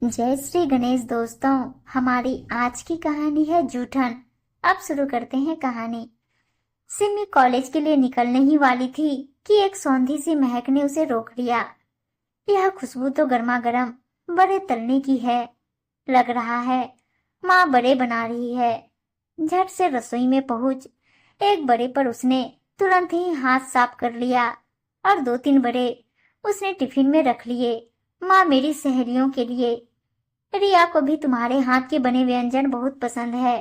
जय श्री गणेश दोस्तों। हमारी आज की कहानी है जूठन। अब शुरू करते हैं कहानी। सिमी कॉलेज के लिए निकलने ही वाली थी कि एक सौंधी सी महक ने उसे रोक लिया। यह खुशबू तो गर्मा गर्म बड़े तलने की है। लग रहा है माँ बड़े बना रही है। झट से रसोई में पहुंच एक बड़े पर उसने तुरंत ही हाथ साफ कर लिया और 2-3 बड़े उसने टिफिन में रख लिए। माँ मेरी सहेलियों के लिए। रिया को भी तुम्हारे हाथ के बने व्यंजन बहुत पसंद है।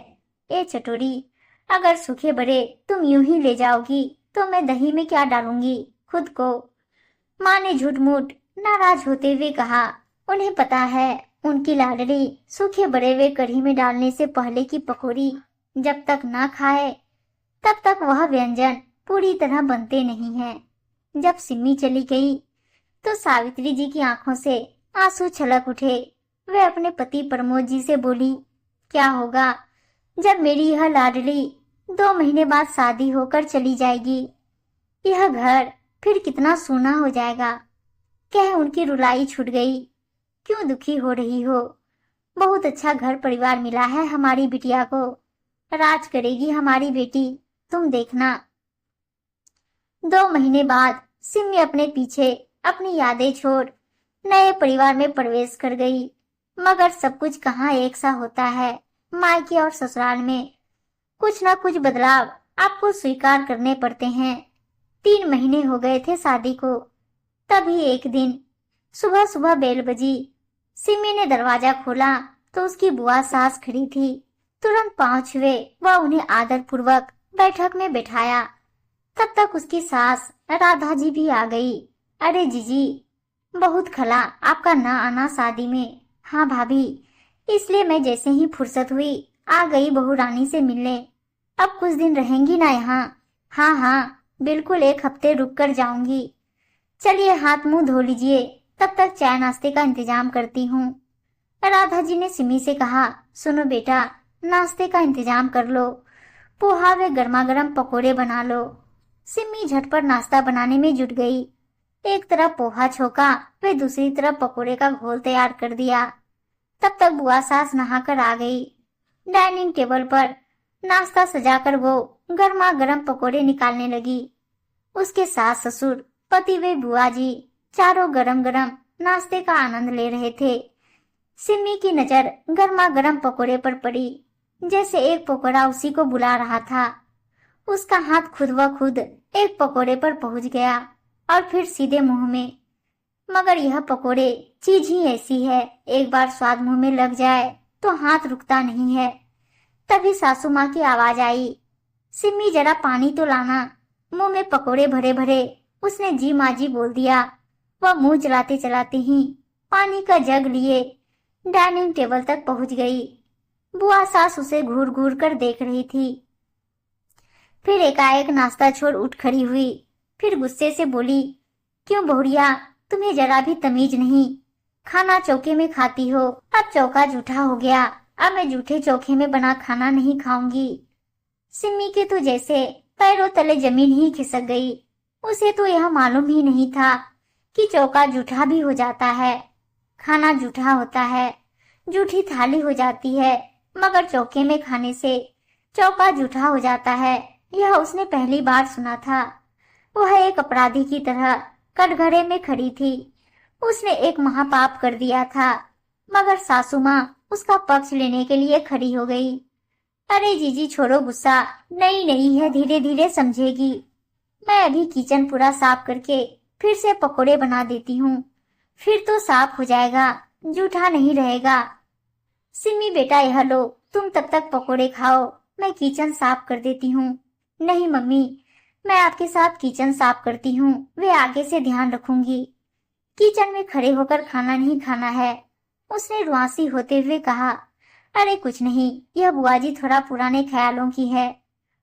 ए चटोरी, अगर सूखे बड़े तुम यूं ही ले जाओगी तो मैं दही में क्या डालूंगी खुद को। माँ ने झूठ मूठ नाराज होते हुए कहा, उन्हें पता है उनकी लाडली सूखे बड़े वे कढ़ी में डालने से पहले की पकौड़ी जब तक ना खाए तब तक वह व्यंजन पूरी तरह बनते नहीं हैं। जब सिम्मी चली गई तो सावित्री जी की आंखों से आंसू छलक उठे। वे अपने पति प्रमोद जी से बोली, क्या होगा जब मेरी यह लाडली 2 महीने बाद शादी होकर चली जाएगी। यह घर फिर कितना सूना हो जाएगा। कह उनकी रुलाई छूट गई। क्यों दुखी हो रही हो। बहुत अच्छा घर परिवार मिला है हमारी बिटिया को। राज करेगी हमारी बेटी, तुम देखना। 2 महीने बाद सिमी अपने पीछे अपनी यादें छोड़ नए परिवार में प्रवेश कर गई। मगर सब कुछ कहाँ एक सा होता है। मायके और ससुराल में कुछ न कुछ बदलाव आपको स्वीकार करने पड़ते हैं। 3 महीने हो गए थे शादी को। तभी एक दिन सुबह सुबह बेल बजी। सिमी ने दरवाजा खोला तो उसकी बुआ सास खड़ी थी। तुरंत पांव छुए व उन्हें आदर पूर्वक बैठक में बैठाया। तब तक उसकी सास राधा जी भी आ गई। अरे जीजी, बहुत खला आपका ना आना शादी में। हाँ भाभी, इसलिए मैं जैसे ही फुर्सत हुई आ गई बहू रानी से मिलने। अब कुछ दिन रहेंगी ना यहाँ। हाँ हाँ बिल्कुल, 1 हफ्ते रुक कर जाऊंगी। चलिए हाथ मुंह धो लीजिए, तब तक चाय नाश्ते का इंतजाम करती हूँ। राधा जी ने सिमी से कहा, सुनो बेटा, नाश्ते का इंतजाम कर लो। पोहा व गर्मा गर्म पकौड़े बना लो। सिमी झटपट नाश्ता बनाने में जुट गई। एक तरफ पोहा छोका वे दूसरी तरफ पकोड़े का घोल तैयार कर दिया। तब तक बुआ सास नहाकर आ गई। डाइनिंग टेबल पर नाश्ता सजाकर वो गर्मा गर्म पकोड़े निकालने लगी। उसके सास ससुर पति वे बुआ जी चारों गरम गरम नाश्ते का आनंद ले रहे थे। सिमी की नजर गर्मा गर्म पकोड़े पर पड़ी। जैसे एक पकोड़ा उसी को बुला रहा था। उसका हाथ खुद व खुद एक पकोड़े पर पहुंच गया और फिर सीधे मुंह में। मगर यह पकोड़े चीज ही ऐसी है, एक बार स्वाद मुंह में लग जाए तो हाथ रुकता नहीं है। तभी सासू माँ की आवाज आई, सिम्मी जरा पानी तो लाना। मुंह में पकोड़े भरे भरे उसने जी माँ जी बोल दिया। वह मुंह चलाते चलाते ही पानी का जग लिए डाइनिंग टेबल तक पहुंच गई। बुआ सास उसे घूर घूर कर देख रही थी। फिर एकाएक नाश्ता छोड़ उठ खड़ी हुई। फिर गुस्से से बोली, क्यों बहुरिया, तुम्हें जरा भी तमीज नहीं। खाना चौके में खाती हो, अब चौका जूठा हो गया। अब मैं जूठे चौके में बना खाना नहीं खाऊंगी। सिम्मी के तो जैसे पैरों तले जमीन ही खिसक गई। उसे तो यह मालूम ही नहीं था कि चौका जूठा भी हो जाता है। खाना जूठा होता है, जूठी थाली हो जाती है, मगर चौके में खाने से चौका जूठा हो जाता है, यह उसने पहली बार सुना था। वह एक अपराधी की तरह कटघरे में खड़ी थी। उसने एक महापाप कर दिया था, मगर सासू माँ उसका पक्ष लेने के लिए खड़ी हो गई। अरे जीजी छोड़ो गुस्सा, नई नई है, धीरे धीरे समझेगी। मैं अभी किचन पूरा साफ करके फिर से पकोड़े बना देती हूँ, फिर तो साफ हो जाएगा, जूठा नहीं रहेगा। सिमी बेटा यह लो, तुम तब तक पकोड़े खाओ, मैं किचन साफ कर देती हूँ। नहीं मम्मी, मैं आपके साथ किचन साफ करती हूँ, वे आगे से ध्यान रखूंगी। किचन में खड़े होकर खाना नहीं खाना है, उसने रुआंसी होते हुए कहा। अरे कुछ नहीं, यह बुआ जी थोड़ा पुराने ख्यालों की है।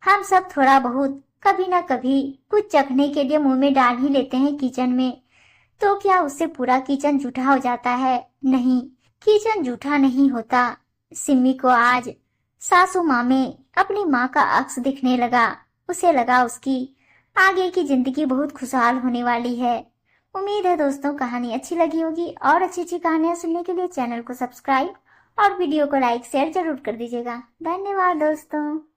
हम सब थोड़ा बहुत कभी न कभी कुछ चखने के लिए मुंह में डाल ही लेते हैं किचन में, तो क्या उससे पूरा किचन जूठा हो जाता है? नहीं, किचन जूठा नहीं होता। सिम्मी को आज सासू माँ में अपनी माँ का अक्स दिखने लगा। उसे लगा उसकी आगे की जिंदगी बहुत खुशहाल होने वाली है। उम्मीद है दोस्तों कहानी अच्छी लगी होगी, और अच्छी अच्छी कहानियां सुनने के लिए चैनल को सब्सक्राइब और वीडियो को लाइक शेयर जरूर कर दीजिएगा। धन्यवाद दोस्तों।